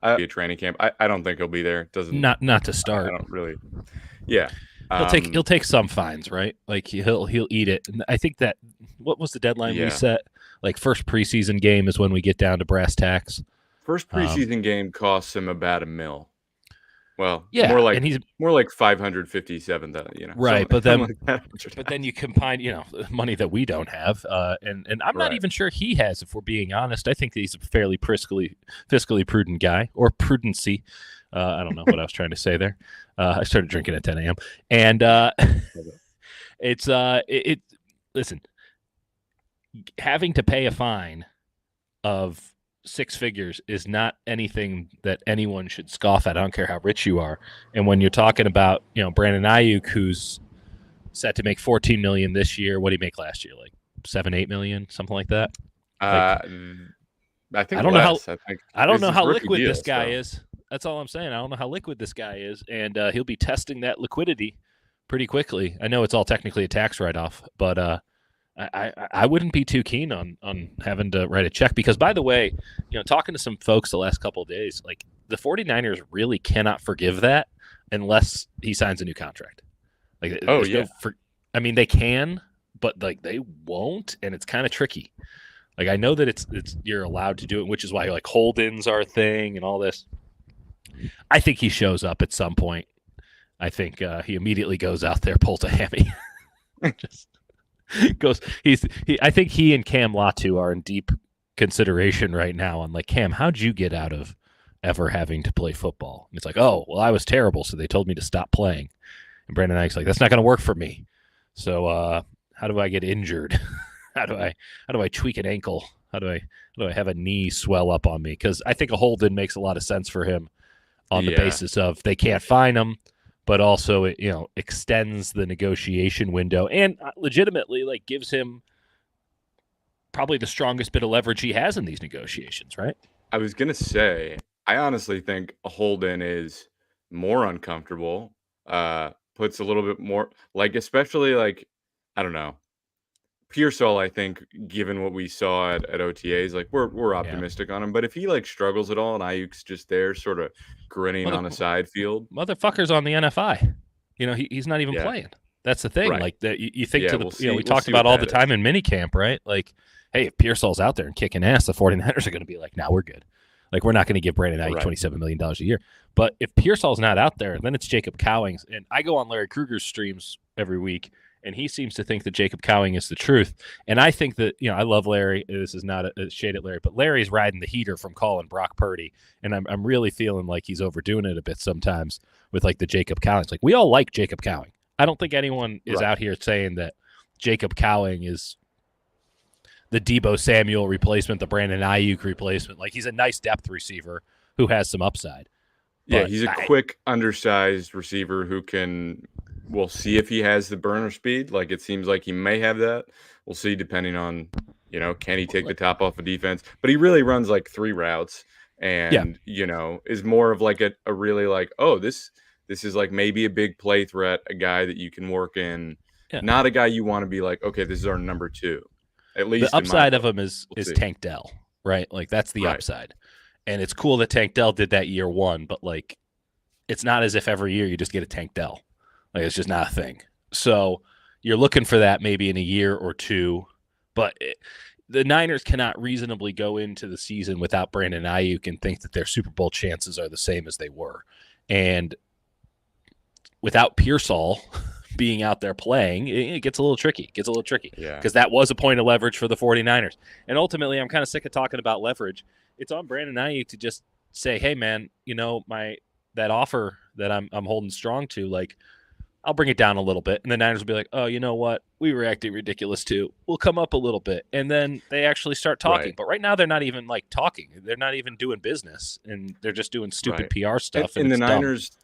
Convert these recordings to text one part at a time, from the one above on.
a training camp. I don't think he'll be there. Doesn't Not to I start. don't really. Yeah. He'll take some fines, right? Like he'll eat it. And I think that what was the deadline we Yeah. set? Like first preseason game is when we get down to brass tacks. First Um, preseason game costs him about $1 million. Well, yeah, and he's more like 557. right, Something like that. but then you combine, money that we don't have, and I'm not Right. even sure he has. If we're being honest, I think he's a fairly fiscally prudent guy, or prudency. I don't know what I was trying to say there. I started drinking at 10 a.m. and it's it. Listen, having to pay a fine of six figures is not anything that anyone should scoff at. I don't care how rich you are. And when you're talking about, Brandon Ayuk, who's set to make 14 million this year, what did he make last year? Like 7, 8 million, something like that. I think I don't know how. I don't it's know his how rookie liquid deal, this guy so. is. That's all I'm saying. I don't know how liquid this guy is, and he'll be testing that liquidity pretty quickly. I know it's all technically a tax write-off, but I wouldn't be too keen on having to write a check because, by the way, talking to some folks the last couple of days, like the 49ers really cannot forgive that unless he signs a new contract. Like, Oh yeah. I mean, they can, but like they won't, and it's kind of tricky. Like I know that it's you're allowed to do it, which is why like hold-ins are a thing and all this. I think he shows up at some point. I think he immediately goes out there, pulls a hammy, just goes. I think he and Cam Latu are in deep consideration right now on like, Cam, how'd you get out of ever having to play football? And it's like, oh well, I was terrible, so they told me to stop playing. And Brandon Ike's like, that's not going to work for me. So how do I get injured? how do I tweak an ankle? How do I have a knee swell up on me? Because I think a hold-in makes a lot of sense for him on the basis of they can't fine him, but also it extends the negotiation window and legitimately like gives him probably the strongest bit of leverage he has in these negotiations, right? I was gonna say, I honestly think a hold-in is more uncomfortable. Puts a little bit more, like, especially like, I don't know. Pearsall, I think, given what we saw at OTAs, like we're Yeah. optimistic on him. But if he like struggles at all and Ayuk's just there, sort of grinning Mother, on a side field, motherfucker's on the NFI. He's not even yeah, playing. That's the thing. right, Like that, you think yeah, to the, we'll see. we We'll talked see about what all the that time is. in minicamp, right? Like, hey, if Pearsall's out there and kicking ass, the 49ers are going to be like, nah, we're good. Like, we're not going to give Brandon Ayuk Right. $27 million a year. But if Pearsall's not out there, then it's Jacob Cowings. And I go on Larry Kruger's streams every week, and he seems to think that Jacob Cowing is the truth. And I think that, I love Larry. This is not a shade at Larry, but Larry's riding the heater from calling Brock Purdy. And I'm really feeling like he's overdoing it a bit sometimes with like the Jacob Cowings. Like, we all like Jacob Cowing. I don't think anyone is out here saying that Jacob Cowing is the Deebo Samuel replacement, the Brandon Ayuk replacement. Like, he's a nice depth receiver who has some upside. Yeah, But he's a quick, undersized receiver who can. We'll see if he has the burner speed. Like it seems like he may have that. We'll see, depending on, can he take the top off of defense? But he really runs like 3 routes, yeah, and is more of like a really like, oh, this is like maybe a big play threat, a guy that you can work in, yeah. not a guy you want to be like, okay, this is our number 2, at The least in my upside of book. him is We'll see. Tank Dell, right? Like, that's the Right. upside. And it's cool that Tank Dell did that year one, but like, it's not as if every year you just get a Tank Dell. Like, it's just not a thing. So you're looking for that maybe in a year or two, but the Niners cannot reasonably go into the season without Brandon Ayuk and think that their Super Bowl chances are the same as they were. And without Pearsall being out there playing, it gets a little tricky. Yeah. Because that was a point of leverage for the 49ers. And ultimately, I'm kind of sick of talking about leverage. It's on Brandon Ayuk to just say, hey, man, that offer that I'm holding strong to, like, I'll bring it down a little bit. And the Niners will be like, oh, you know what? We were acting ridiculous too. We'll come up a little bit. And then they actually start talking. Right. But right now they're not even like talking. They're not even doing business. And they're just doing stupid PR stuff. And it's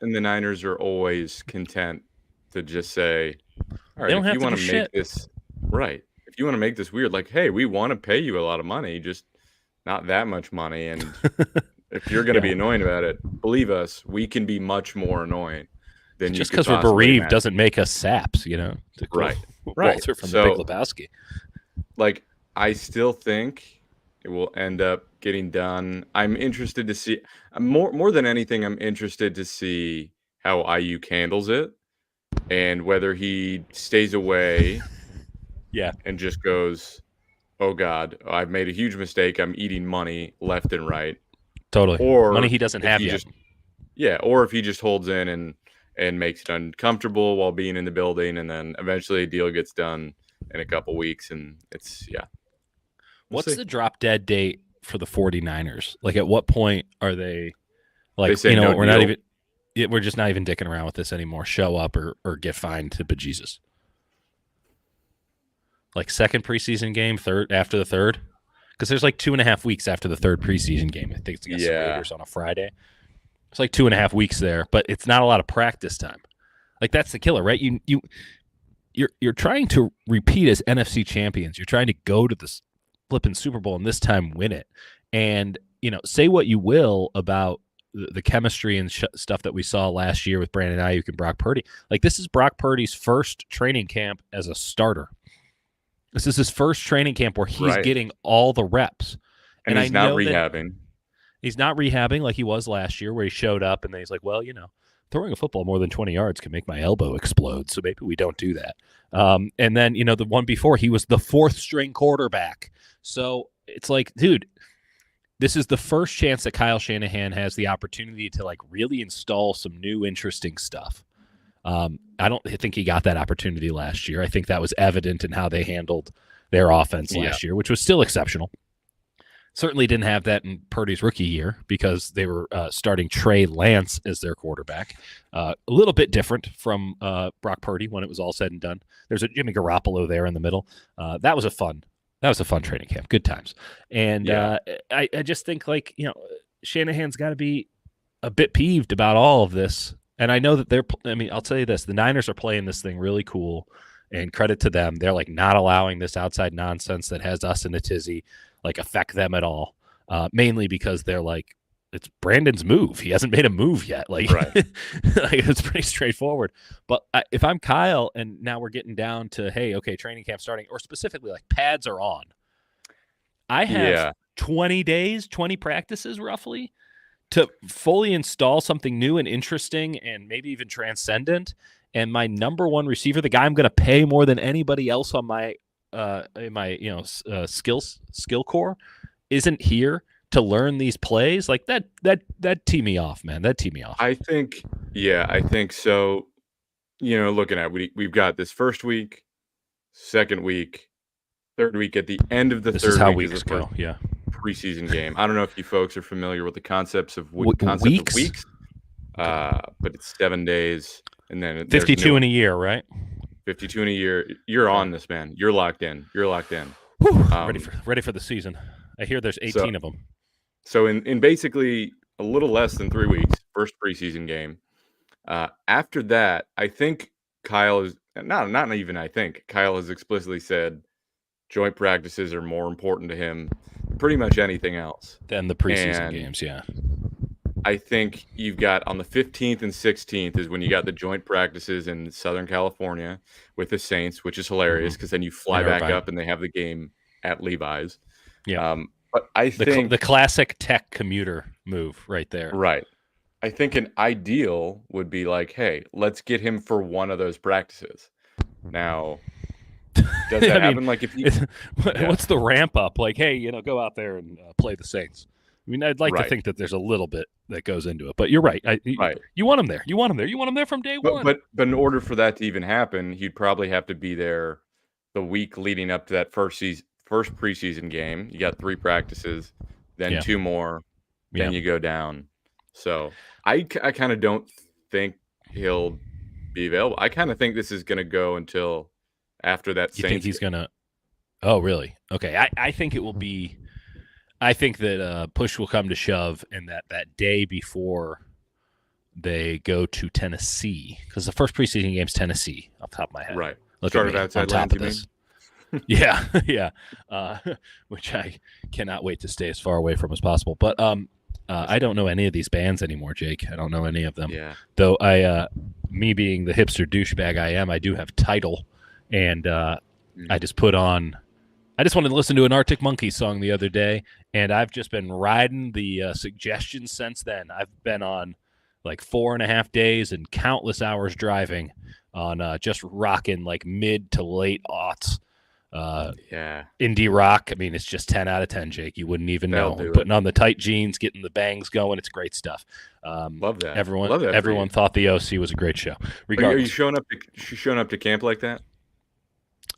the Niners are always content to just say, all right, they don't if have you to want do to make shit. this right, if you want to make this weird, like, hey, we want to pay you a lot of money, just not that much money. And if you're going to Yeah. be annoying about it, believe us, we can be much more annoying than Just you could because we're possibly bereaved imagine. doesn't make us saps, to quote Right. Walter from So, the Big Lebowski. like, I still think it will end up getting done. I'm interested to see more than anything. I'm interested to see how Ayuk handles it and whether he stays away Yeah, and just goes, "Oh God, I've made a huge mistake. I'm eating money left and right," totally. Money or he doesn't if have he yet. just or if he just holds in and makes it uncomfortable while being in the building, and then eventually a deal gets done in a couple weeks, and we'll What's see. the drop dead date for the 49ers? Like, at what point are they They like, say no we're not deal. even, we're just not even dicking around with this anymore. Show up or get fined to bejesus. Like, second preseason game, third after the third, because there's like 2.5 weeks after the third preseason game. I think it's against the Yeah, Raiders on a Friday. It's like 2.5 weeks there, but it's not a lot of practice time. Like, that's the killer, right? You're trying to repeat as NFC champions. You're trying to go to the flipping Super Bowl and this time win it. And say what you will about the chemistry and stuff that we saw last year with Brandon Ayuk and Brock Purdy. Like, this is Brock Purdy's first training camp as a starter. This is his first training camp where he's right. getting all the reps. And And I he's not know that rehabbing. he's not rehabbing like he was last year, where he showed up and then he's like, well, throwing a football more than 20 yards can make my elbow explode. So maybe we don't do that. And then, the one before, he was the fourth string quarterback. So it's like, dude, this is the first chance that Kyle Shanahan has the opportunity to like really install some new interesting stuff. I don't think he got that opportunity last year. I think that was evident in how they handled their offense last year, which was still exceptional. Certainly didn't have that in Purdy's rookie year because they were starting Trey Lance as their quarterback. A little bit different from Brock Purdy when it was all said and done. There's a Jimmy Garoppolo there in the middle. That was a fun training camp. Good times. And I just think, like, Shanahan's got to be a bit peeved about all of this. And I know that I'll tell you this, the Niners are playing this thing really cool, and credit to them. They're like not allowing this outside nonsense that has us in a tizzy like affect them at all. Mainly because they're like, it's Brandon's move. He hasn't made a move yet. Like, Right. like, it's pretty straightforward. But if I'm Kyle and now we're getting down to, hey, okay, training camp starting, or specifically like pads are on, I have 20 days, 20 practices roughly to fully install something new and interesting and maybe even transcendent. And my number one receiver, the guy I'm going to pay more than anybody else on my skill core, isn't here to learn these plays. Like, that tee me off, man. That tee me off. I think so. Looking at we've got this first week, second week, third week. At the end of the This third is how week weeks is the go. first Yeah. preseason game. I don't know if you folks are familiar with the concepts of Weeks? of weeks, but it's 7 days, and then 52 in a year, right? 52 in a year. You're on this, man. You're locked in. Ready for the season. I hear there's 18 of them. So in basically a little less than 3 weeks, first preseason game. After that, I think Kyle is not even. I think Kyle has explicitly said joint practices are more important to him than pretty much anything else. Than the preseason games, yeah. I think you've got on the 15th and 16th is when you got the joint practices in Southern California with the Saints, which is hilarious because then you fly back up and they have the game at Levi's. Yeah. But I think the classic tech commuter move right there. Right. I think an ideal would be like, hey, let's get him for one of those practices. Now, does that happen? Like, if you, what's the ramp up? Like, hey, go out there and play the Saints. I mean, I'd like to think that there's a little bit that goes into it, but you're right. You want him there. You want him there. You want him there from day one. But in order for that to even happen, he'd probably have to be there the week leading up to that first preseason game. You got 3 practices, then 2 more, then you go down. So I kind of don't think he'll be available. I kind of think this is going to go until after that. You think he's going to? Oh, really? Okay. I think it will be. I think that push will come to shove, and that day before they go to Tennessee, because the first preseason game's Tennessee, off the top of my head. Right. Look Start at me outside on top of this. Yeah. Which I cannot wait to stay as far away from as possible. But I don't know any of these bands anymore, Jake. I don't know any of them. Yeah. Though me being the hipster douchebag I am, I do have Tidal, and I just put on I just wanted to listen to an Arctic Monkeys song the other day, and I've just been riding the suggestions since then. I've been on like 4.5 days and countless hours driving on just rocking like mid to late aughts Yeah, indie rock. I mean, it's just 10 out of 10, Jake. You wouldn't even that'll know. I'm do it. putting on the tight jeans, getting the bangs going. It's great stuff. Love that. Everyone, Love that for you. everyone thought the OC was a great show. Are you Regardless, showing up to camp like that?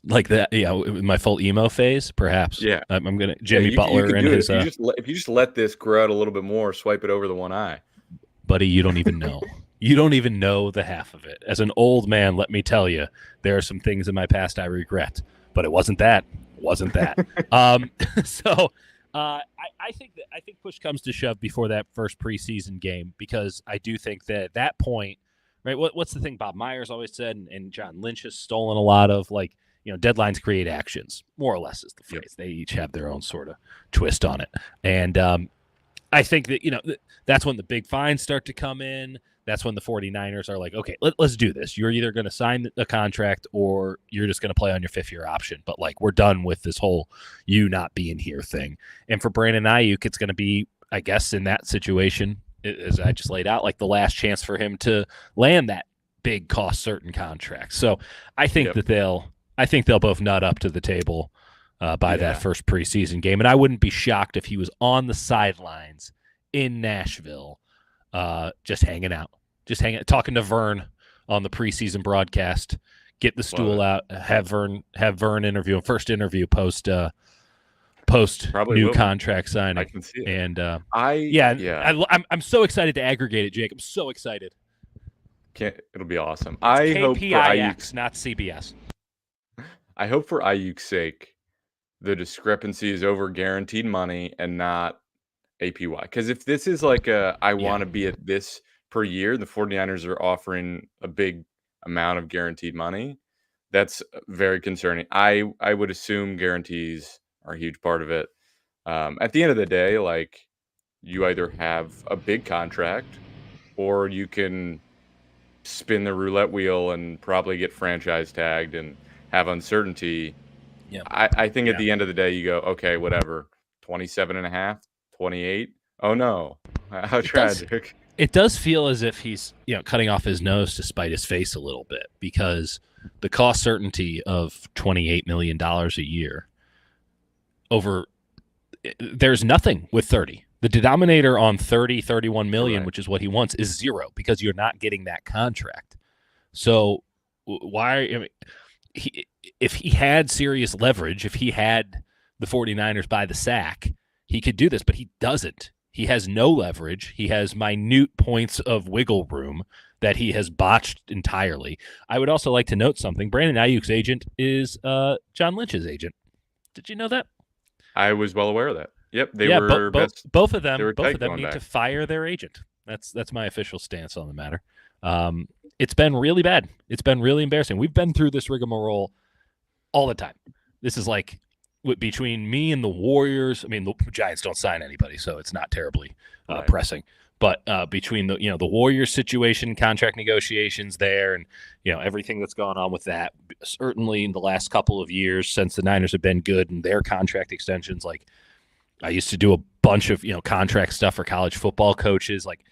like that, yeah. My full emo phase, perhaps. Yeah. I'm gonna Yeah, Jimmy you Butler could and do it his if you just let this grow out a little bit more, swipe it over the one eye. buddy. You don't even know. You don't even know the half of it. As an old man, let me tell you, there are some things in my past I regret, but it wasn't that. It wasn't that. So I think push comes to shove before that first preseason game, because I do think that at that point, right? What's the thing Bob Myers always said, and John Lynch has stolen a lot of, like, deadlines create actions, more or less is the Yep. phrase. They each have their own sort of twist on it, and I think that that's when the big fines start to come in. That's when the 49ers are like, okay, let's do this. You're either going to sign a contract or you're just going to play on your 5th-year option. But like, we're done with this whole you not being here thing. And for Brandon Ayuk, it's going to be, I guess, in that situation, as I just laid out, like the last chance for him to land that big cost certain contract. So I think Yep. they'll both nut up to the table by that Yeah. first preseason game. And I wouldn't be shocked if he was on the sidelines in Nashville, just hanging out, talking to Vern on the preseason broadcast. Get the stool out, have Vern interview him, first interview post Probably new will be. contract I signing. can see it. And Yeah. I'm so excited to aggregate it, Jake. I'm so excited. It'll be awesome. I hope for KPIX, not CBS. I hope for Ayuk's sake, the discrepancy is over guaranteed money and not APY. Because if this is like I want to be at this per year, the 49ers are offering a big amount of guaranteed money. That's very concerning. I would assume guarantees are a huge part of it. At the end of the day, like, you either have a big contract or you can spin the roulette wheel and probably get franchise tagged and have uncertainty. Yeah. I think at the end of the day, you go, okay, whatever, 27 and a half, 28. Oh no, how tragic. It does feel as if he's cutting off his nose to spite his face a little bit, because the cost certainty of $28 million a year over, there's nothing with 30. The denominator on 30, 31 million, which is what he wants, is 0, because you're not getting that contract. So if he had serious leverage, if he had the 49ers by the sack, he could do this, but he doesn't. He has no leverage. He has minute points of wiggle room that he has botched entirely. I would also like to note something. Brandon Ayuk's agent is John Lynch's agent. Did you know that? I was well aware of that. Yep, they were both of them. Both of them need to fire their agent. That's my official stance on the matter. It's been really bad. It's been really embarrassing. We've been through this rigmarole all the time. This is like between me and the Warriors. I mean, the Giants don't sign anybody, so it's not terribly pressing. But between the Warriors situation, contract negotiations there, and everything that's gone on with that, certainly in the last couple of years since the Niners have been good and their contract extensions, like I used to do a bunch of contract stuff for college football coaches. Like,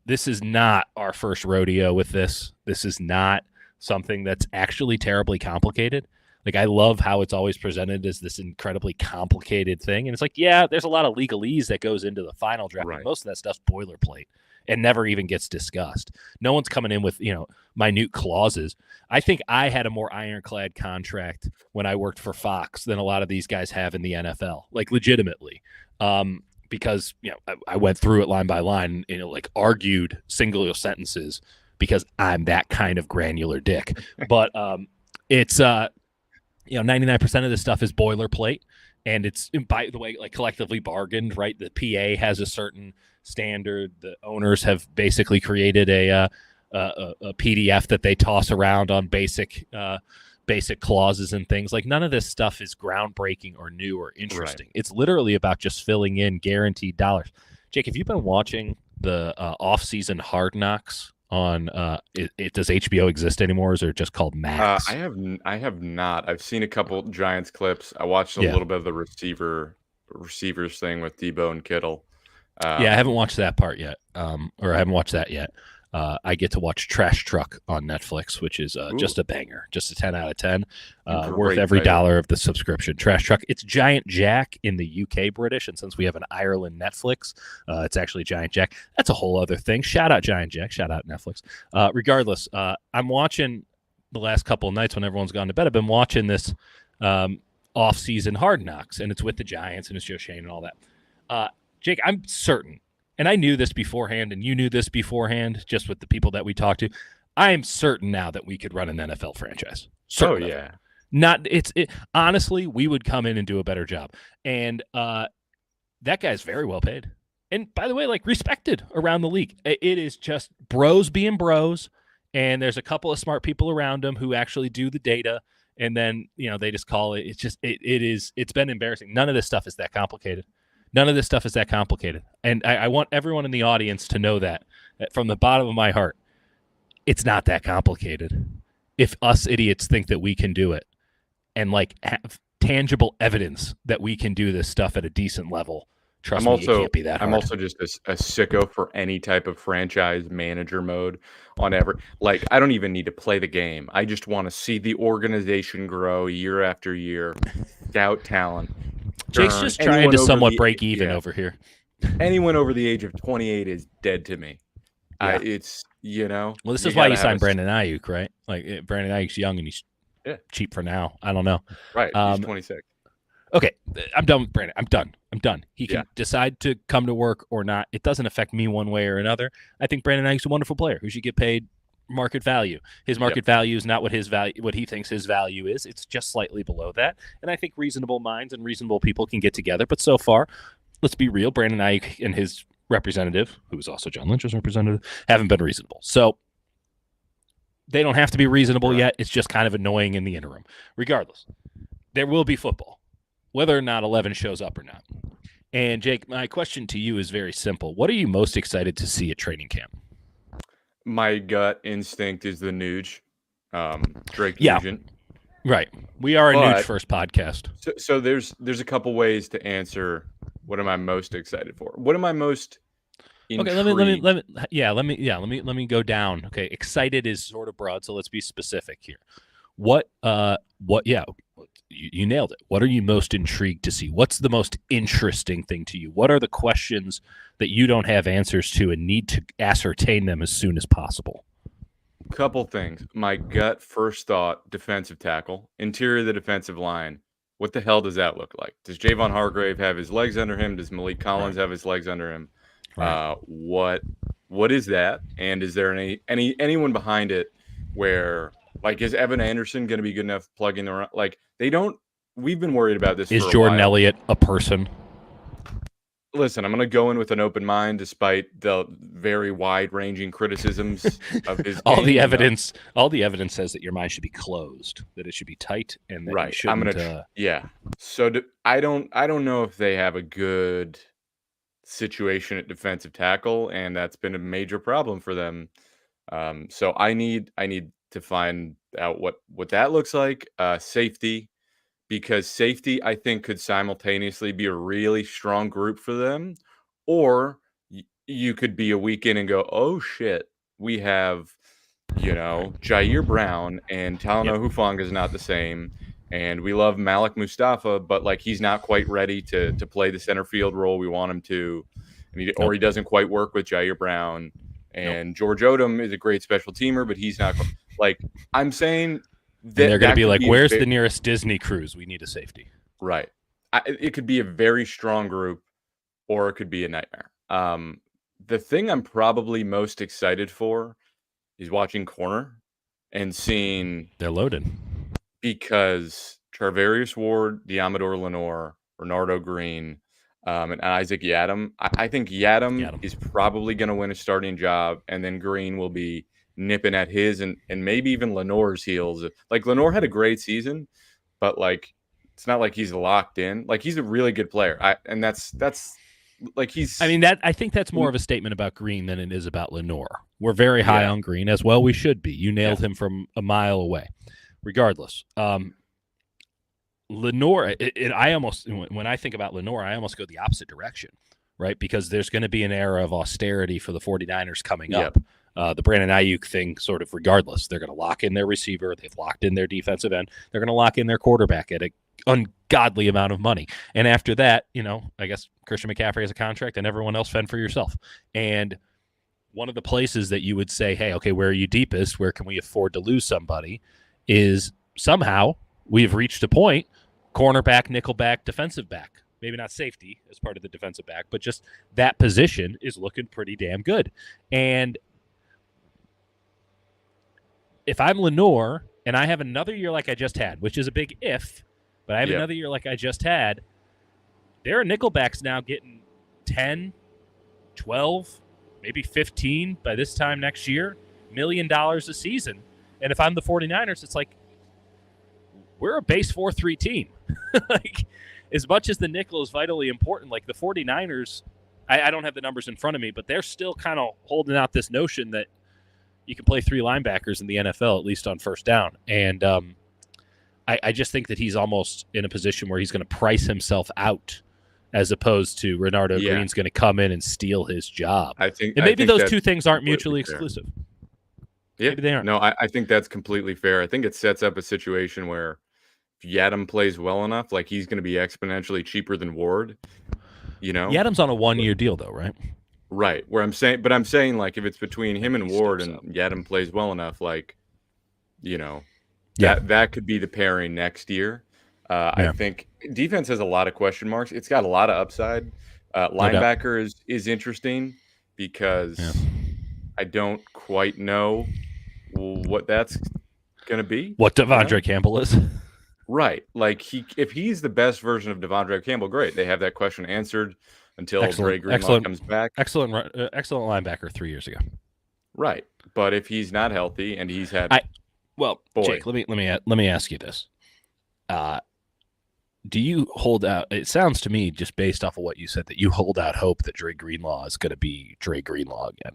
this is not our first rodeo with this. This is not something that's actually terribly complicated. Like, I love how it's always presented as this incredibly complicated thing. And it's like, yeah, there's a lot of legalese that goes into the final draft. Right. Most of that stuff's boilerplate and never even gets discussed. No one's coming in with, minute clauses. I think I had a more ironclad contract when I worked for Fox than a lot of these guys have in the NFL, like legitimately. Because, I went through it line by line, like argued single sentences because I'm that kind of granular dick. But it's 99% of this stuff is boilerplate, and it's, by the way, like collectively bargained, right? The PA has a certain standard. The owners have basically created a PDF that they toss around on basic clauses and things. Like, none of this stuff is groundbreaking or new or interesting. Right. It's literally about just filling in guaranteed dollars. Jake, have you been watching the off-season Hard Knocks on does HBO exist anymore, or is it just called I Max? have not. I've seen a couple Giants clips. I watched a Yeah. little bit of the receivers thing with Debo and Kittle. Yeah, I haven't Um, watched that part yet, or I haven't watched that yet. I get to watch Trash Truck on Netflix, which is just ooh, a banger, just a 10 out of 10, worth great every title. dollar of the subscription. Trash Truck. It's Giant Jack in the UK British, and since we have an Ireland Netflix, it's actually Giant Jack. That's a whole other thing. Shout out Giant Jack. Shout out Netflix. Regardless, I'm watching the last couple of nights when everyone's gone to bed. I've been watching this um, off-season Hard Knocks, and it's with the Giants, and it's Joe Shane and all that. Jake, I'm certain, and I knew this beforehand, and you knew this beforehand, just with the people that we talked to. I am certain now that we could run an NFL franchise. Oh Certain of it. yeah, Not honestly, we would come in and do a better job. And that guy's very well paid. And by the way, like respected around the league. It is just bros being bros, and there's a couple of smart people around him who actually do the data, and then they just call it. It's just it's been embarrassing. None of this stuff is that complicated. None of this stuff is that complicated. And I want everyone in the audience to know that from the bottom of my heart, it's not that complicated. If us idiots think that we can do it and like have tangible evidence that we can do this stuff at a decent level, trust I'm me, it also can't be that I'm hard. also just a sicko for any type of franchise manager mode on every. Like I don't even need to play the game. I just want to see the organization grow year after year, scout talent, Jake's turn just trying to somewhat break even yeah, over here. anyone over the age of 28 is dead to me. Yeah. It's Well, this you is why got to you have signed Brandon Ayuk, right? Like Brandon Ayuk's young and he's yeah, cheap for now. I don't know. right. He's Um, 26. okay, I'm done with Brandon. I'm done. I'm done. He Yeah, can decide to come to work or not. It doesn't affect me one way or another. I think Brandon Ayuk's a wonderful player who should get paid market value. His yep. market value is not what his value, what he thinks his value is. It's just slightly below that. And I think reasonable minds and reasonable people can get together. But so far, let's be real. Brandon Ayuk and his representative, who is also John Lynch's representative, haven't been reasonable. So they don't have to be reasonable Right. yet. It's just kind of annoying in the interim. Regardless, there will be football, whether or not 11 shows up or not. And Jake, my question to you is very simple. What are you most excited to see at training camp? My gut instinct is the Nuge, Drake Yeah, Nugent. right. We are a Nuge But first podcast. so there's a couple ways to answer what am I most excited for? What am I most Okay, intrigued? let me go down. Okay, excited is sort of broad, so let's be specific here. What yeah, you nailed it. What are you most intrigued to see? What's the most interesting thing to you? What are the questions that you don't have answers to and need to ascertain them as soon as possible? Couple things. My gut first thought, defensive tackle, interior of the defensive line. What the hell does that look like? Does Javon Hargrave have his legs under him? Does Malik Right. Collins have his legs under him? Right. What is that? And is there anyone behind it where like is Evan Anderson going to be good enough plugging the run? Like they don't. We've been worried about this Is for a Jordan while. Elliott a person? Listen, I'm going to go in with an open mind, despite the very wide-ranging criticisms of his game. All the evidence says that your mind should be closed, that it should be tight, and that you Right. I'm shouldn't. gonna. Yeah. So I don't know if they have a good situation at defensive tackle, and that's been a major problem for them. So I need to find out what that looks like. Safety, because safety I think could simultaneously be a really strong group for them, or you could be a weekend and go, oh shit, we have Right. Jair Brown and Yep. Talanoa Hufanga is not the same. And we love Malik Mustafa, but like he's not quite ready to play the center field role we want him to, and Nope. he doesn't quite work with Jair Brown. Nope. And George Odom is a great special teamer, but he's not like I'm saying And they're that going to that be could like, be "Where's the nearest Disney cruise? We need a safety." right. It could be a very strong group, or it could be a nightmare. The thing I'm probably most excited for is watching corner and seeing They're loaded. because Charvarius Ward, Diamador Lenore, Renardo Green, and Isaac Yadam. I think Yadam Got him. is probably going to win a starting job, and then Green will be nipping at his and maybe even Lenore's heels. Like Lenore had a great season, but like it's not like he's locked in. Like he's a really good player. And that's Like I he's mean, I think that's more of a statement about Green than it is about Lenore. We're very high yeah, on Green, as well we should be. You yeah, nailed him from a mile away. Regardless, Lenore, I almost, when I think about Lenore, I almost go the opposite direction, right? Because there's going to be an era of austerity for the 49ers coming yep, up. The Brandon Ayuk thing, sort of regardless. They're going to lock in their receiver. They've locked in their defensive end. They're going to lock in their quarterback at an ungodly amount of money. And after that, I guess Christian McCaffrey has a contract and everyone else fend for yourself. And one of the places that you would say, hey, okay, where are you deepest? Where can we afford to lose somebody? Is somehow we've reached a point, cornerback, nickelback, defensive back. Maybe not safety as part of the defensive back, but just that position is looking pretty damn good. And if I'm Lenore and I have another year like I just had, which is a big if, but I have yep. another year like I just had, there are nickelbacks now getting 10, 12, maybe 15 by this time next year, $1 million a season. And if I'm the 49ers, it's like, we're a base 4-3 team. Like, as much as the nickel is vitally important, like the 49ers, I don't have the numbers in front of me, but they're still kind of holding out this notion that you can play 3 linebackers in the NFL, at least on first down. And I just think that he's almost in a position where he's going to price himself out, as opposed to Renardo Yeah. Green's going to come in and steal his job. I think, And maybe those that's two things aren't completely mutually fair. exclusive. Yeah, Maybe they aren't. no, I think that's completely fair. I think it sets up a situation where if Yadam plays well enough, like he's going to be exponentially cheaper than Ward. Yadam's on a 1-year deal, though, right? Right. Where I'm saying like if it's between him and He Ward steps and up. Yadam plays well enough, like that could be the pairing next year. I think defense has a lot of question marks. It's got a lot of upside. Linebacker is interesting because I don't quite know what that's going to be. What Devondre Campbell is. Right. Like if he's the best version of Devondre Campbell, great. They have that question answered until Dre Greenlaw comes back. Excellent linebacker 3 years ago. Right. But if he's not healthy and he's had Jake, let me ask you this. Do you hold out? It sounds to me, just based off of what you said, that you hold out hope that Dre Greenlaw is going to be Dre Greenlaw again.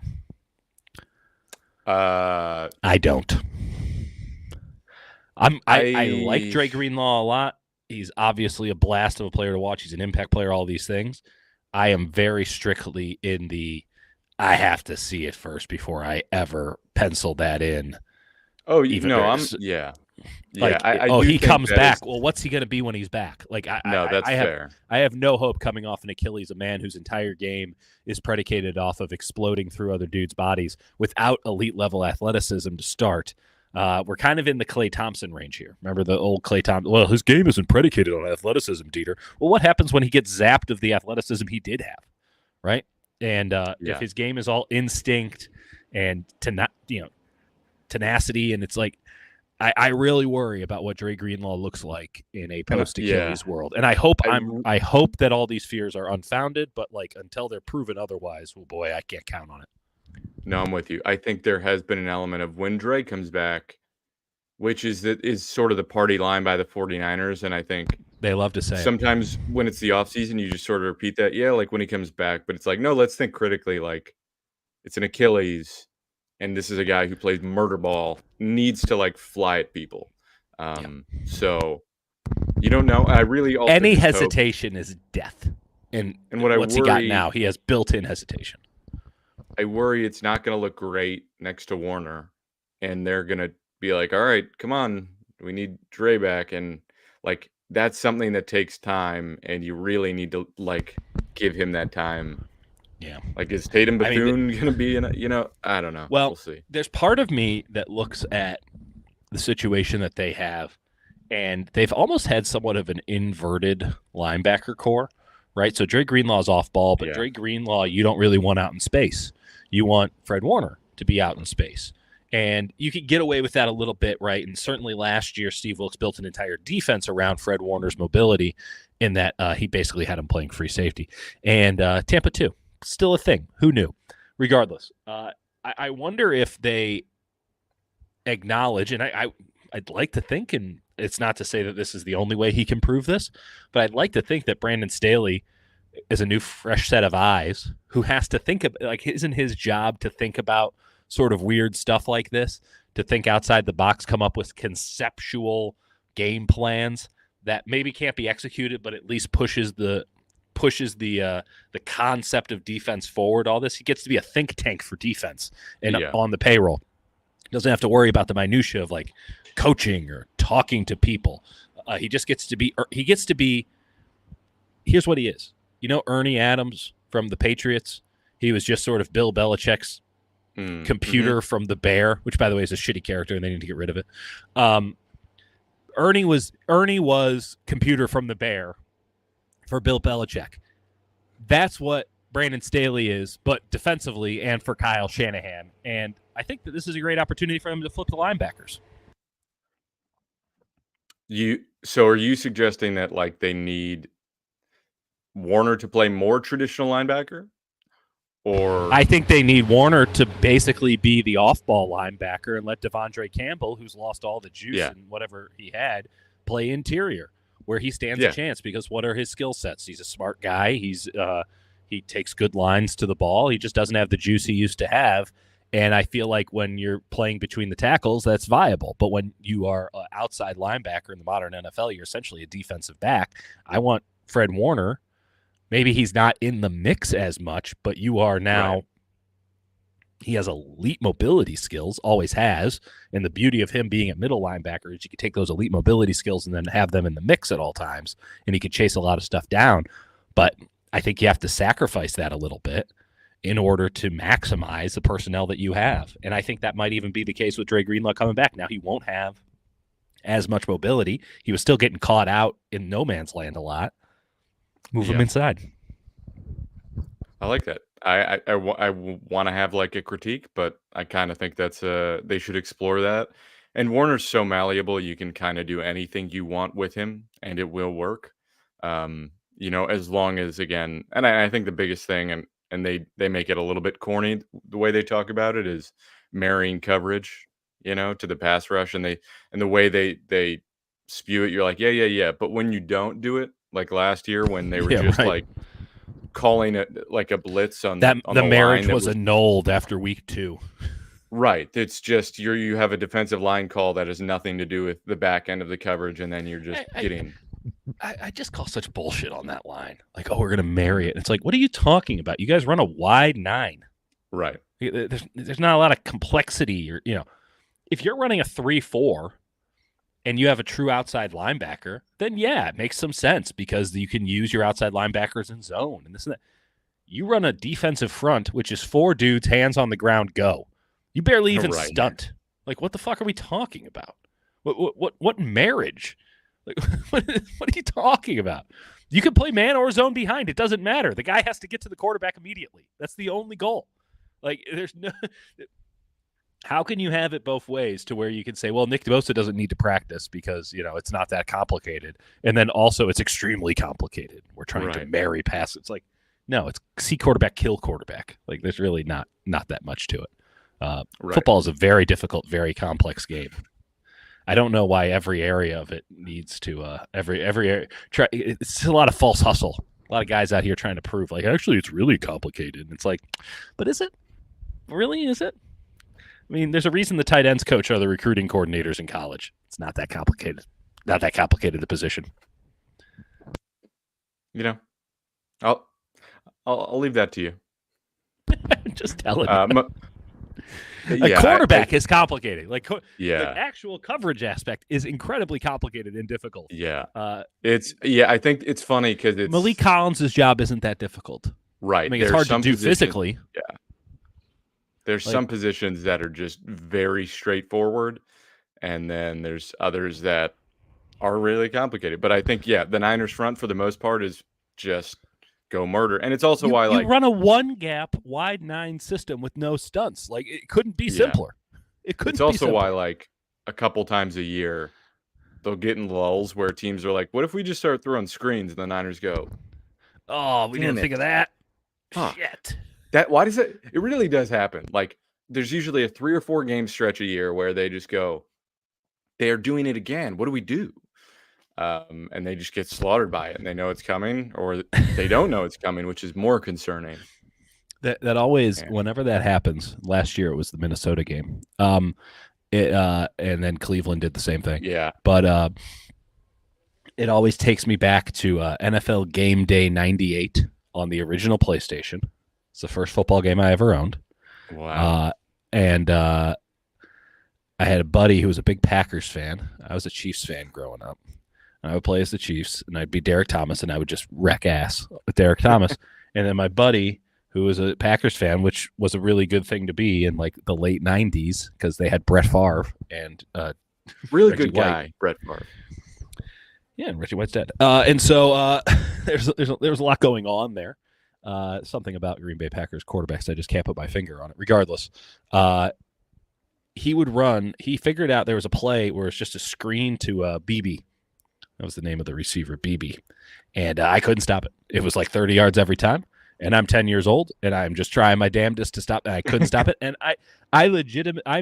I don't. I like Dre Greenlaw a lot. He's obviously a blast of a player to watch. He's an impact player, all these things. I am very strictly in the I have to see it first before I ever pencil that in. Oh, even no, he comes back. Well, what's he going to be when he's back? Like, that's fair. I have no hope coming off an Achilles, a man whose entire game is predicated off of exploding through other dudes' bodies without elite level athleticism to start. We're kind of in the Klay Thompson range here. Remember the old Klay Thompson? Well, his game isn't predicated on athleticism, Dieter. Well, what happens when he gets zapped of the athleticism he did have, right? And if his game is all instinct and tenacity, and it's like, I really worry about what Dre Greenlaw looks like in a post-Achilles world. And I hope that all these fears are unfounded, but like until they're proven otherwise, well, boy, I can't count on it. No, I'm with you. I think there has been an element of when Dre comes back, which is sort of the party line by the 49ers. And I think they love to say sometimes when it's the offseason, you just sort of repeat that. Yeah, like when he comes back. But it's like, no, let's think critically. Like it's an Achilles, and this is a guy who plays murder ball, needs to like fly at people. So you don't know. I really also any hesitation is death. And what's he got now? He has built-in hesitation. I worry it's not going to look great next to Warner, and they're going to be like, all right, come on, we need Dre back. And like, that's something that takes time, and you really need to like give him that time. Yeah. Like, is Tatum Bethune going to be in I don't know. Well, we'll see. There's part of me that looks at the situation that they have, and they've almost had somewhat of an inverted linebacker core, right? So Dre Greenlaw's off ball, but Dre Greenlaw, you don't really want out in space. You want Fred Warner to be out in space. And you could get away with that a little bit, right? And certainly last year, Steve Wilkes built an entire defense around Fred Warner's mobility in that he basically had him playing free safety. And Tampa too, still a thing. Who knew? Regardless, I wonder if they acknowledge, and I'd like to think, and it's not to say that this is the only way he can prove this, but I'd like to think that Brandon Staley is a new fresh set of eyes who has to think of, like, isn't his job to think about sort of weird stuff like this, to think outside the box, come up with conceptual game plans that maybe can't be executed, but at least pushes the concept of defense forward. All this, he gets to be a think tank for defense and Yeah. on the payroll. Doesn't have to worry about the minutia of like coaching or talking to people. He just gets to be. He gets to be. Here's what he is. You know, Ernie Adams from the Patriots. He was just sort of Bill Belichick's computer from the Bear, which, by the way, is a shitty character, and they need to get rid of it. Ernie was computer from the Bear for Bill Belichick. That's what Brandon Staley is, but defensively and for Kyle Shanahan. And I think that this is a great opportunity for him to flip the linebackers. So are you suggesting that like they need Warner to play more traditional linebacker? Or I think they need Warner to basically be the off-ball linebacker and let Devondre Campbell, who's lost all the juice and whatever he had, play interior where he stands a chance, because what are his skill sets? He's a smart guy. He takes good lines to the ball. He just doesn't have the juice he used to have. And I feel like when you're playing between the tackles, that's viable. But when you are an outside linebacker in the modern NFL, you're essentially a defensive back. I want Fred Warner. Maybe he's not in the mix as much, but you are now. Right. He has elite mobility skills, always has. And the beauty of him being a middle linebacker is you can take those elite mobility skills and then have them in the mix at all times, and he can chase a lot of stuff down. But I think you have to sacrifice that a little bit in order to maximize the personnel that you have. And I think that might even be the case with Dre Greenlaw coming back. Now, he won't have as much mobility. He was still getting caught out in no man's land a lot. Move him inside. I like that. I want to have like a critique, but I kind of think that's they should explore that. And Warner's so malleable, you can kind of do anything you want with him, and it will work. You know, as long as, again, and I think the biggest thing, and they make it a little bit corny the way they talk about it, is marrying coverage, you know, to the pass rush, and the way they spew it, you're like, yeah. But when you don't do it, like last year when they were like calling it like a blitz on that, on the marriage line was annulled after week 2. Right. It's just you have a defensive line call that has nothing to do with the back end of the coverage, and then you're just getting. I just call such bullshit on that line. Like, oh, we're gonna marry it. It's like, what are you talking about? You guys run a wide 9. Right. There's not a lot of complexity, or, you know, if you're running a 3-4 and you have a true outside linebacker, then yeah, it makes some sense because you can use your outside linebackers in zone and this and that. You run a defensive front, which is 4 dudes, hands on the ground, go. You barely even stunt. Like, what the fuck are we talking about? What marriage? Like, what are you talking about? You can play man or zone behind. It doesn't matter. The guy has to get to the quarterback immediately. That's the only goal. Like, there's no. How can you have it both ways to where you can say, well, Nick Bosa doesn't need to practice because, you know, it's not that complicated. And then also it's extremely complicated. We're trying to marry pass. It's like, no, it's see quarterback, kill quarterback. Like, there's really not that much to it. Football is a very difficult, very complex game. I don't know why every area of it needs to every area. It's a lot of false hustle. A lot of guys out here trying to prove, like, actually, it's really complicated. And it's like, but is it? Really? Is it? I mean, there's a reason the tight ends coach are the recruiting coordinators in college. It's not that complicated. Not that complicated, the position. You know, I'll leave that to you. Just tell it. A quarterback is complicated. Like, the actual coverage aspect is incredibly complicated and difficult. Yeah. I think it's funny because it's Malik Collins' job isn't that difficult. Right. I mean, it's hard to do physically. Yeah. There's some positions that are just very straightforward, and then there's others that are really complicated. But I think, the Niners front for the most part is just go murder. And it's also why, like, you run a 1-gap wide 9 system with no stunts. Like, it couldn't be simpler. It couldn't. It's also why, like, a couple times a year they'll get in lulls where teams are like, what if we just start throwing screens? And the Niners go, oh, we didn't think of that. Shit. Why does it really does happen. Like, there's usually a 3 or 4 game stretch a year where they just go, they are doing it again. What do we do? and they just get slaughtered by it, and they know it's coming, or they don't know it's coming, which is more concerning. That always, And whenever that happens, last year it was the Minnesota game. And then Cleveland did the same thing. yeah, But it always takes me back to NFL Game Day '98 on the original PlayStation. It's the first football game I ever owned. wow, And I had a buddy who was a big Packers fan. I was a Chiefs fan growing up. And I would play as the Chiefs, and I'd be Derek Thomas, and I would just wreck ass with Derek Thomas. And then my buddy, who was a Packers fan, which was a really good thing to be in like the late '90s because they had Brett Favre and really Reggie good White. guy, Brett Favre. Yeah, and Reggie White's dead. And so there's a lot going on there. Something about Green Bay Packers quarterbacks, I just can't put my finger on it. Regardless, he would run. He figured out there was a play where it's just a screen to BB. That was the name of the receiver, BB. And I couldn't stop it. It was like 30 yards every time. And I'm 10 years old, and I'm just trying my damnedest to stop. And I couldn't stop it. And I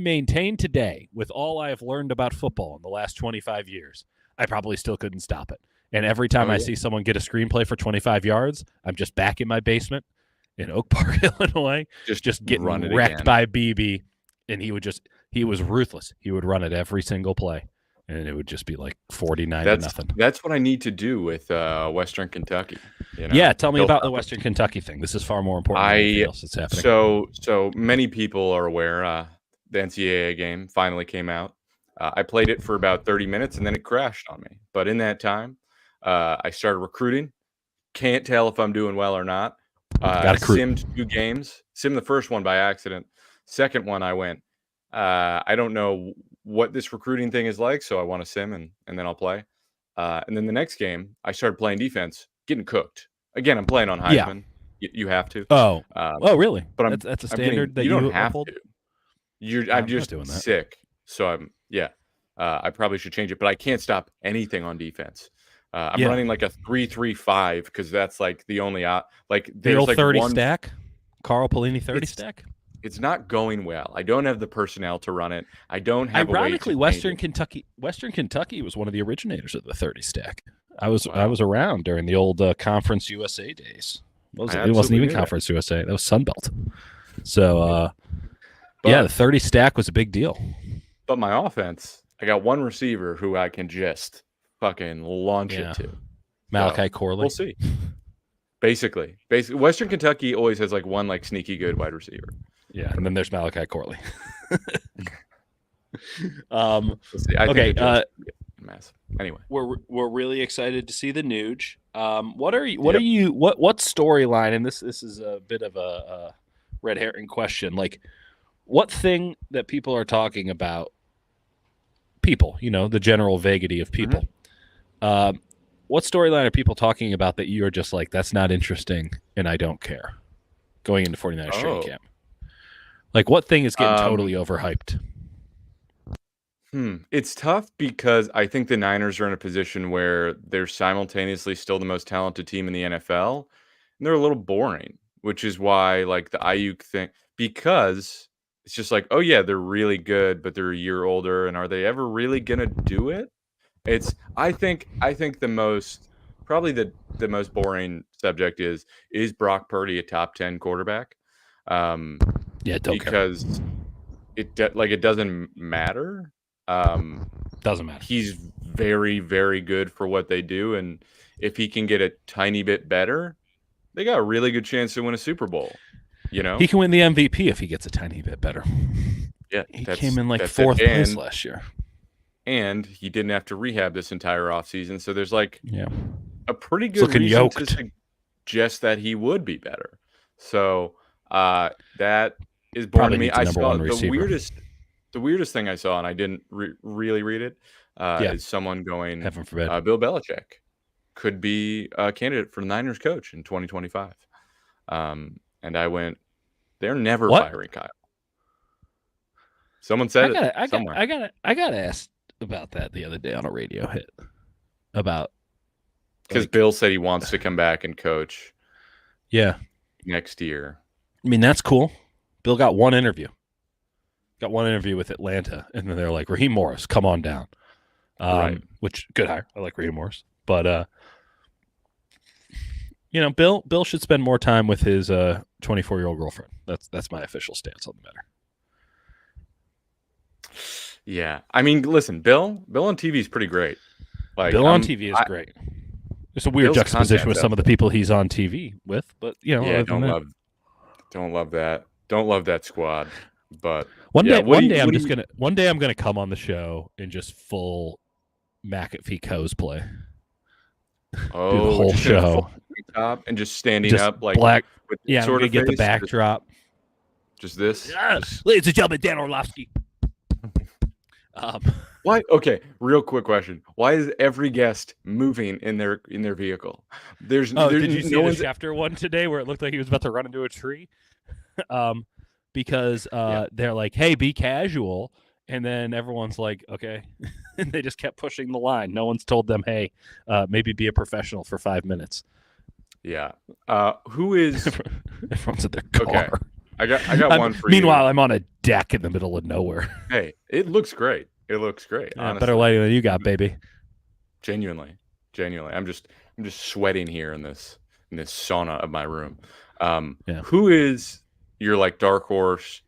maintain today, with all I have learned about football in the last 25 years, I probably still couldn't stop it. And every time I see someone get a screenplay for 25 yards, I'm just back in my basement in Oak Park, Illinois, just getting wrecked by BB. And he was ruthless. He would run it every single play. And it would just be like 49-0. That's what I need to do with Western Kentucky. You know? Yeah, tell me about the Western Kentucky thing. This is far more important than anything else that's happening. So many people are aware the NCAA game finally came out. I played it for about 30 minutes, and then it crashed on me. But in that time, I started recruiting. Can't tell if I'm doing well or not. Simmed 2 games. Simmed the first one by accident. Second one, I went, I don't know what this recruiting thing is like, so I want to sim and then I'll play. And then the next game, I started playing defense, getting cooked. Again, I'm playing on Heisman. Yeah. You have to. Oh, really? But that's a standard that you don't have uphold? to. I'm just sick. So I probably should change it, but I can't stop anything on defense. I'm running like a 3-3-5 because that's like the only like the old like 30 stack, Carl Pelini 30 stack. It's not going well. I don't have the personnel to run it. I don't have. Ironically, Western Kentucky was one of the originators of the 30 stack. I was around during the old Conference USA days. It wasn't even Conference USA. That was Sunbelt. So the 30 stack was a big deal. But my offense, I got one receiver who I can just fucking launch it to. Malachi Corley. We'll see. Basically, Western Kentucky always has like one like sneaky good wide receiver. Yeah, and then there's Malachi Corley. Okay. Massive. Anyway, we're really excited to see the Nuge. What storyline? And this is a bit of a red herring question. Like, what thing that people are talking about? People, the general vagity of people. Mm-hmm. What storyline are people talking about that you are just like, that's not interesting, and I don't care? Going into 49ers training camp. Like, what thing is getting totally overhyped? It's tough because I think the Niners are in a position where they're simultaneously still the most talented team in the NFL, and they're a little boring, which is why, like, the Ayuk thing, because it's just like, oh, yeah, they're really good, but they're a year older, and are they ever really going to do it? I think the most boring subject is Brock Purdy a top 10 quarterback? Because it doesn't matter. Doesn't matter. He's very, very good for what they do, and if he can get a tiny bit better, they got a really good chance to win a Super Bowl. He can win the MVP if he gets a tiny bit better. Yeah, he came in like 4th place last year. And he didn't have to rehab this entire offseason. So there's like a pretty good reason yoked to suggest that he would be better. So that is born to me. I saw the weirdest thing I saw, and I didn't really read it, is someone going, heaven forbid, Bill Belichick could be a candidate for the Niners coach in 2025. And I went, they're never firing Kyle. Someone said it somewhere. I got asked about that the other day on a radio hit about because Bill said he wants to come back and coach. Yeah, next year. I mean, that's cool. Bill got one interview with Atlanta, and then they're like, Raheem Morris, come on down. Right. Which good hire. I like Rita Morris, but Bill should spend more time with his 24-year-old girlfriend. That's my official stance on the matter. Yeah. I mean, listen, Bill on TV is pretty great. Like Bill on TV is great. It's a weird Bill's juxtaposition with content's some of the outstanding. people he's on TV with, but Yeah, other than that. don't love that. Don't love that squad. But One yeah, day I'm gonna come on the show and just full McAfee cosplay. Do the whole just in a show. full top and just standing Just up like black. with Yeah, I'm sort gonna of get the face, backdrop. Just this. Ladies and gentlemen, Dan Orlovsky. Why? Okay, real quick question. Why is every guest moving in their vehicle? Did you see the Schefter one today where it looked like he was about to run into a tree? Because they're like, "Hey, be casual," and then everyone's like, "Okay," and they just kept pushing the line. No one's told them, "Hey, maybe be a professional for 5 minutes." Yeah. Who is? Everyone's at their car. Okay. I got one for you. Meanwhile, I'm on a deck in the middle of nowhere. Hey, it looks great. It looks great. Yeah, better lighting than you got, baby. Genuinely. I'm just sweating here in this sauna of my room. Who is your like dark horse,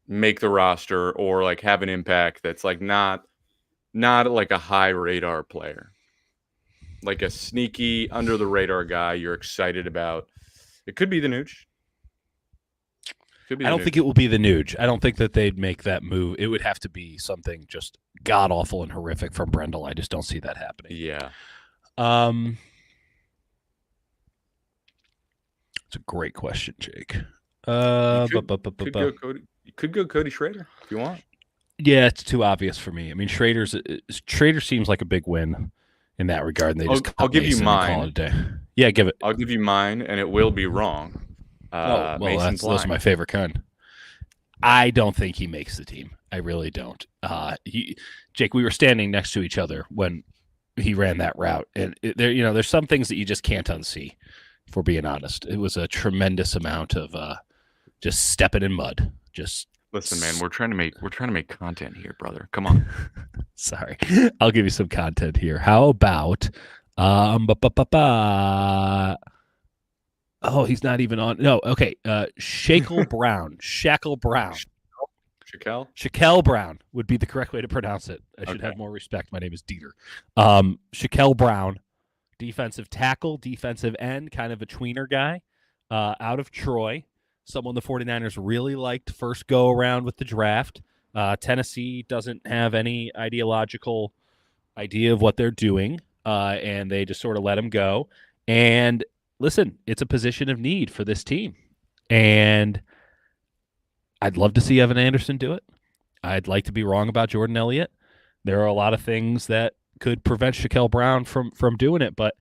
make the roster or like have an impact that's like not like a high radar player, like a sneaky under the radar guy you're excited about? It could be the Nooch. I don't think it will be the Nuge. I don't think that they'd make that move. It would have to be something just god awful and horrific from Brendel. I just don't see that happening. Yeah. It's a great question, Jake. You could go Cody Schrader if you want. Yeah, it's too obvious for me. I mean, Schrader seems like a big win in that regard. And they I'll give you mine. Call it a day. Yeah, give it. I'll give you mine, and it will be wrong. Those are my favorite kind. I don't think he makes the team. I really don't. Jake, we were standing next to each other when he ran that route, and there's some things that you just can't unsee. If we're being honest, it was a tremendous amount of just stepping in mud. Just listen, man. We're trying to make content here, brother. Come on. Sorry, I'll give you some content here. How about Oh, he's not even on. No, okay. Shackle Brown. Shackle Brown. Shaquille Brown would be the correct way to pronounce it. I should have more respect. My name is Dieter. Shaquille Brown, defensive tackle, defensive end, kind of a tweener guy, out of Troy. Someone the 49ers really liked first go around with the draft. Tennessee doesn't have any ideological idea of what they're doing, and they just sort of let him go. And listen, it's a position of need for this team. And I'd love to see Evan Anderson do it. I'd like to be wrong about Jordan Elliott. There are a lot of things that could prevent Shaquille Brown from doing it. But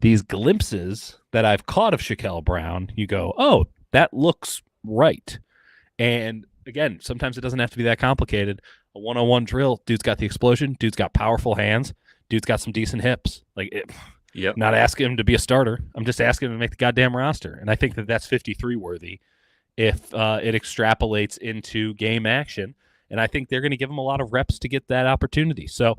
these glimpses that I've caught of Shaquille Brown, you go, oh, that looks right. And again, sometimes it doesn't have to be that complicated. A one-on-one drill, dude's got the explosion. Dude's got powerful hands. Dude's got some decent hips. Yep. Not asking him to be a starter. I'm just asking him to make the goddamn roster. And I think that that's 53 worthy if it extrapolates into game action. And I think they're going to give him a lot of reps to get that opportunity. So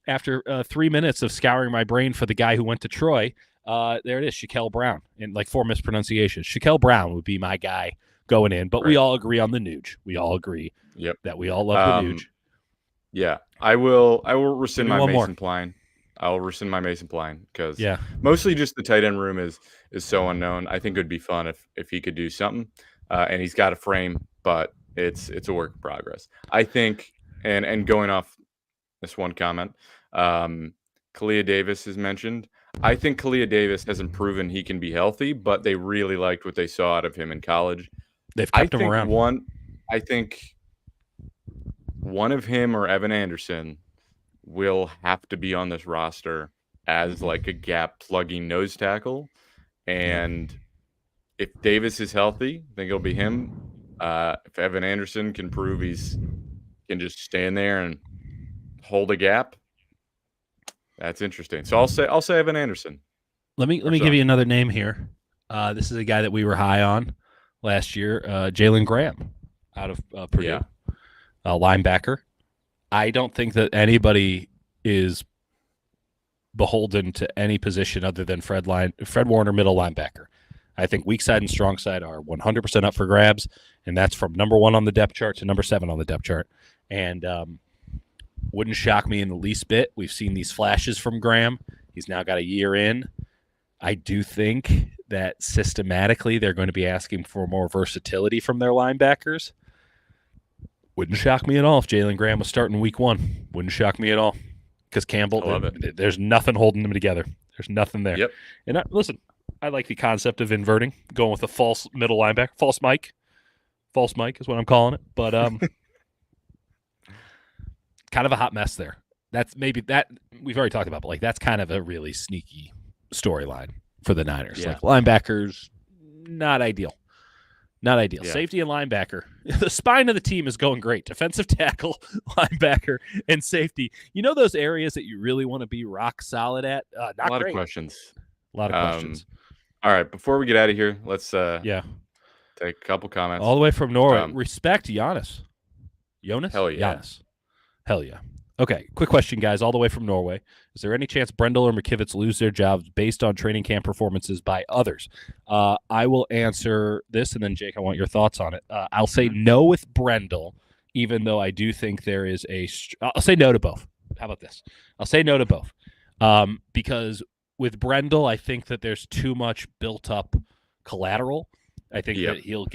after 3 minutes of scouring my brain for the guy who went to Troy, there it is, Shaquille Brown. And like 4 mispronunciations. Shaquille Brown would be my guy going in. But we all agree on the Nuge. We all agree that we all love the Nuge. Yeah. I will rescind my Mason Pline. I'll rescind my Mason Pline because mostly just the tight end room is so unknown. I think it would be fun if he could do something, and he's got a frame, but it's a work in progress. I think, and going off this one comment, Kalia Davis is mentioned. I think Kalia Davis hasn't proven he can be healthy, but they really liked what they saw out of him in college. They've kept him around. I think one of him or Evan Anderson will have to be on this roster as like a gap plugging nose tackle. And if Davis is healthy, I think it'll be him. If Evan Anderson can prove can just stand there and hold a gap, that's interesting. So I'll say Evan Anderson. Let me give you another name here. This is a guy that we were high on last year, Jalen Graham out of Purdue, linebacker. I don't think that anybody is beholden to any position other than Fred Warner, middle linebacker. I think weak side and strong side are 100% up for grabs, and that's from number 1 on the depth chart to number 7 on the depth chart. And wouldn't shock me in the least bit. We've seen these flashes from Graham. He's now got a year in. I do think that systematically they're going to be asking for more versatility from their linebackers. Wouldn't shock me at all if Jalen Graham was starting week 1. Wouldn't shock me at all. Because Campbell, there's nothing holding them together. There's nothing there. Yep. And listen, I like the concept of inverting, going with a false middle linebacker, false Mike. False Mike is what I'm calling it. But kind of a hot mess there. That's maybe that we've already talked about, but like that's kind of a really sneaky storyline for the Niners. Yeah. Like linebackers, not ideal. Not ideal. Yeah. Safety and linebacker. The spine of the team is going great. Defensive tackle, linebacker, and safety. You know those areas that you really want to be rock solid at? Not a lot great. of questions. A lot of questions. All right, before we get out of here, let's take a couple comments. All the way from Norway. Respect Giannis. Jonas? Hell yeah. Giannis. Hell yeah. Okay, quick question, guys, all the way from Norway. Is there any chance Brendel or McKivitz lose their jobs based on training camp performances by others? I will answer this, and then, Jake, I want your thoughts on it. I'll say no with Brendel, even though I do think there is I'll say no to both. How about this? I'll say no to both. Because with Brendel, I think that there's too much built-up collateral. I think that he'll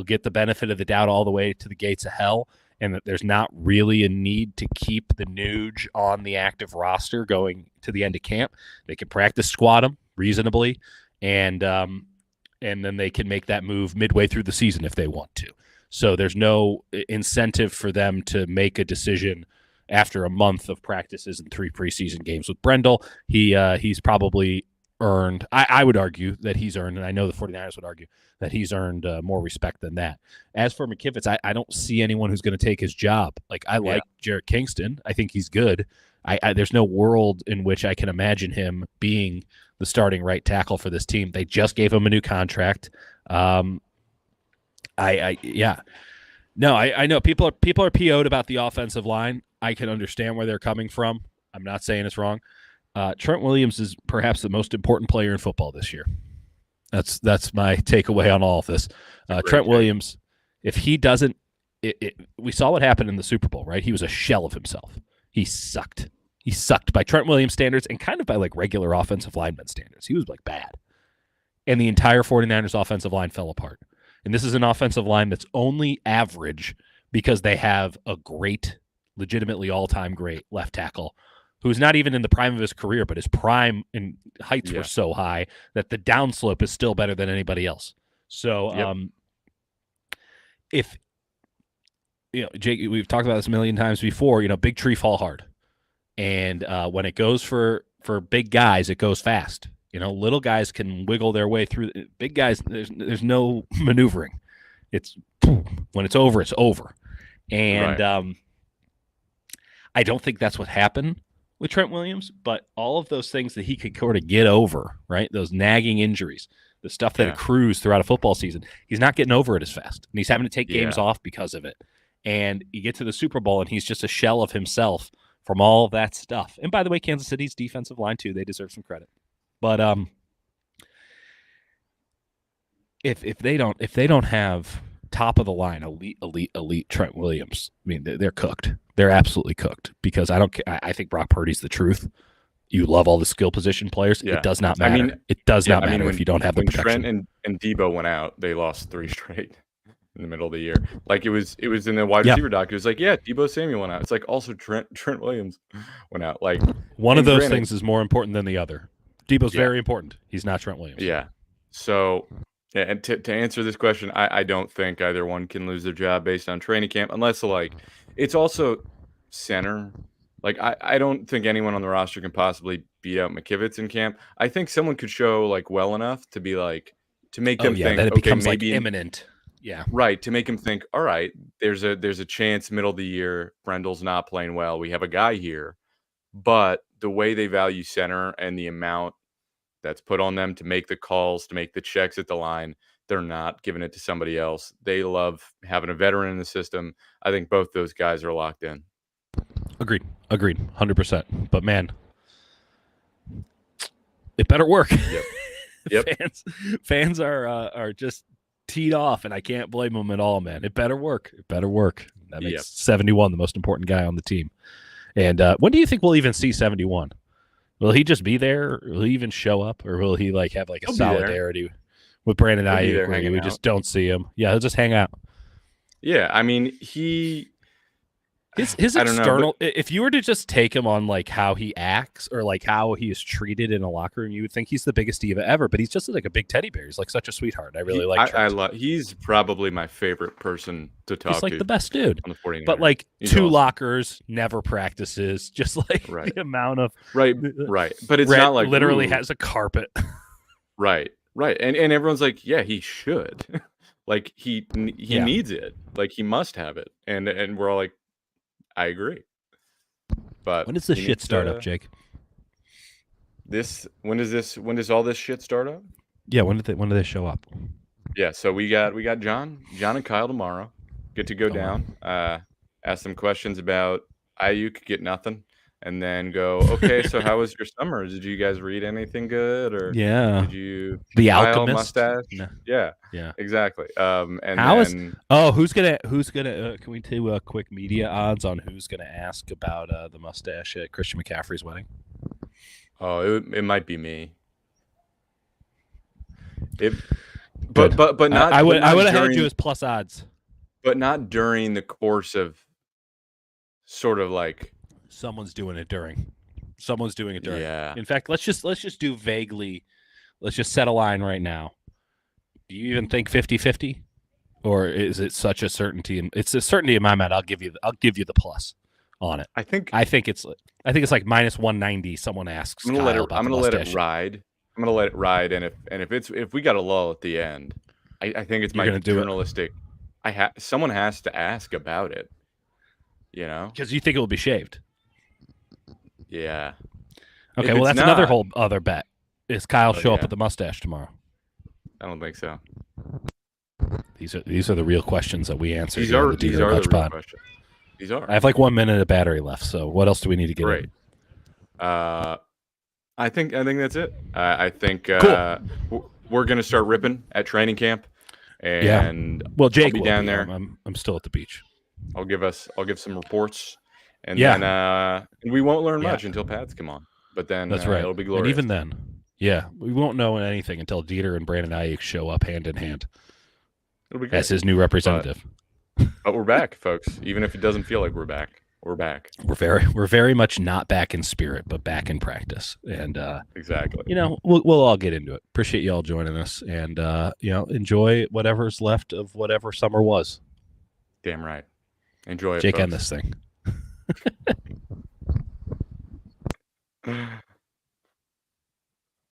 get the benefit of the doubt all the way to the gates of hell, and that there's not really a need to keep the Nuge on the active roster going to the end of camp. They can practice squad him reasonably, and then they can make that move midway through the season if they want to. So there's no incentive for them to make a decision after a month of practices and 3 preseason games. With Brendel, he's probably earned, I would argue that he's earned, and I know the 49ers would argue that he's earned more respect than that. As for McKivitz, I don't see anyone who's going to take his job. Like, I like Jarrett Kingston. I think he's good. There's no world in which I can imagine him being the starting right tackle for this team. They just gave him a new contract. No, I know people are PO'd about the offensive line. I can understand where they're coming from. I'm not saying it's wrong. Trent Williams is perhaps the most important player in football this year. That's my takeaway on all of this. Trent Williams, if he doesn't, we saw what happened in the Super Bowl, right? He was a shell of himself. He sucked. He sucked by Trent Williams standards and kind of by like regular offensive lineman standards. He was like bad. And the entire 49ers offensive line fell apart. And this is an offensive line that's only average because they have a great, legitimately all-time great left tackle who's not even in the prime of his career, but his prime and heights were so high that the downslope is still better than anybody else. So if, Jake, we've talked about this a million times before, big tree fall hard. And when it goes for big guys, it goes fast. Little guys can wiggle their way through. Big guys, there's no maneuvering. It's when it's over, it's over. And I don't think that's what happened with Trent Williams, but all of those things that he could sort of get over, right? Those nagging injuries, the stuff that accrues throughout a football season, he's not getting over it as fast. And he's having to take games off because of it. And you get to the Super Bowl, and he's just a shell of himself from all of that stuff. And by the way, Kansas City's defensive line, too, they deserve some credit. But if they don't have top of the line elite Trent Williams, I mean they're cooked. They're absolutely cooked because I think Brock Purdy's the truth. You love all the skill position players. Yeah. It does not matter. It does not matter if you don't have the protection. Trent and Debo went out, they lost 3 straight in the middle of the year. Like it was in the wide receiver doc. It was like, Debo Samuel went out. It's like also Trent Williams went out. Like one of those things is more important than the other. Debo's very important. He's not Trent Williams. Yeah. So, and to answer this question, I don't think either one can lose their job based on training camp unless it's also center. Like I don't think anyone on the roster can possibly beat out McKivitz in camp. I think someone could show well enough to be to make them think that it becomes maybe imminent. Yeah. Right. To make them think, all right, there's a chance middle of the year, Brendel's not playing well. We have a guy here. But the way they value center and the amount that's put on them to make the calls, to make the checks at the line, they're not giving it to somebody else. They love having a veteran in the system. I think both those guys are locked in. Agreed. 100%. But man, it better work. Yep. Yep. fans are just teed off, and I can't blame them at all, man. It better work. That makes 71 the most important guy on the team. And when do you think we'll even see 71? Will he just be there? Will he even show up, or will he like have like a solidarity with Brandon Ayuk where we just don't see him? Yeah, he'll just hang out. Yeah, I mean his external. If you were to just take him on like how he acts or like how he is treated in a locker room, you would think he's the biggest diva ever. But he's just like a big teddy bear. He's like such a sweetheart. I really like. I love. He's probably my favorite person to talk to. He's like the best dude. On the 49ers. But like two lockers, never practices. Just like the amount of right. But it's not like literally has a carpet. Right. And everyone's like, yeah, he should. Like he needs it. Like he must have it. And we're all like, I agree. But when does this shit start up, Jake? When does all this shit start up? Yeah, when do they show up? Yeah, so we got John and Kyle tomorrow. Get to go down. Ask them questions about Ayuk, get nothing, and then go, okay, so how was your summer? Did you guys read anything good, or did you The Alchemist mustache? No. Yeah, exactly. And how then, who's gonna can we do a quick media odds on who's gonna ask about the mustache at Christian McCaffrey's wedding? Oh, it might be me. But not. I would have had you as plus odds, but not during the course of sort of like someone's doing it during. Yeah. In fact, let's just do vaguely. Let's just set a line right now. Do you even think 50-50? Or is it such a certainty? It's a certainty in my mind. I'll give you the plus on it. I think it's like minus 190. Someone asks. I'm gonna let it ride. And if we got a lull at the end, I think it's my journalistic. Someone has to ask about it. You know, because you think it will be shaved. Yeah. Okay. Well, that's another whole other bet. Is Kyle show up with the mustache tomorrow? I don't think so. These are the real questions that we answer. These are the real questions. These are. I have like 1 minute of battery left. So what else do we need to get? Great. I think that's it. I think cool. We're gonna start ripping at training camp. And well, Jake I'll be down there. I'm still at the beach. I'll give some reports. And then we won't learn much until Pats come on. But then that's right. It'll be glorious. And even then, we won't know anything until Dieter and Brandon Ayuk show up hand in hand. It'll be great. As his new representative. But we're back, folks. Even if it doesn't feel like we're back, we're back. We're very much not back in spirit, but back in practice. And exactly. We'll all get into it. Appreciate you all joining us, and enjoy whatever's left of whatever summer was. Damn right. Enjoy it, Jake, folks. end this thing.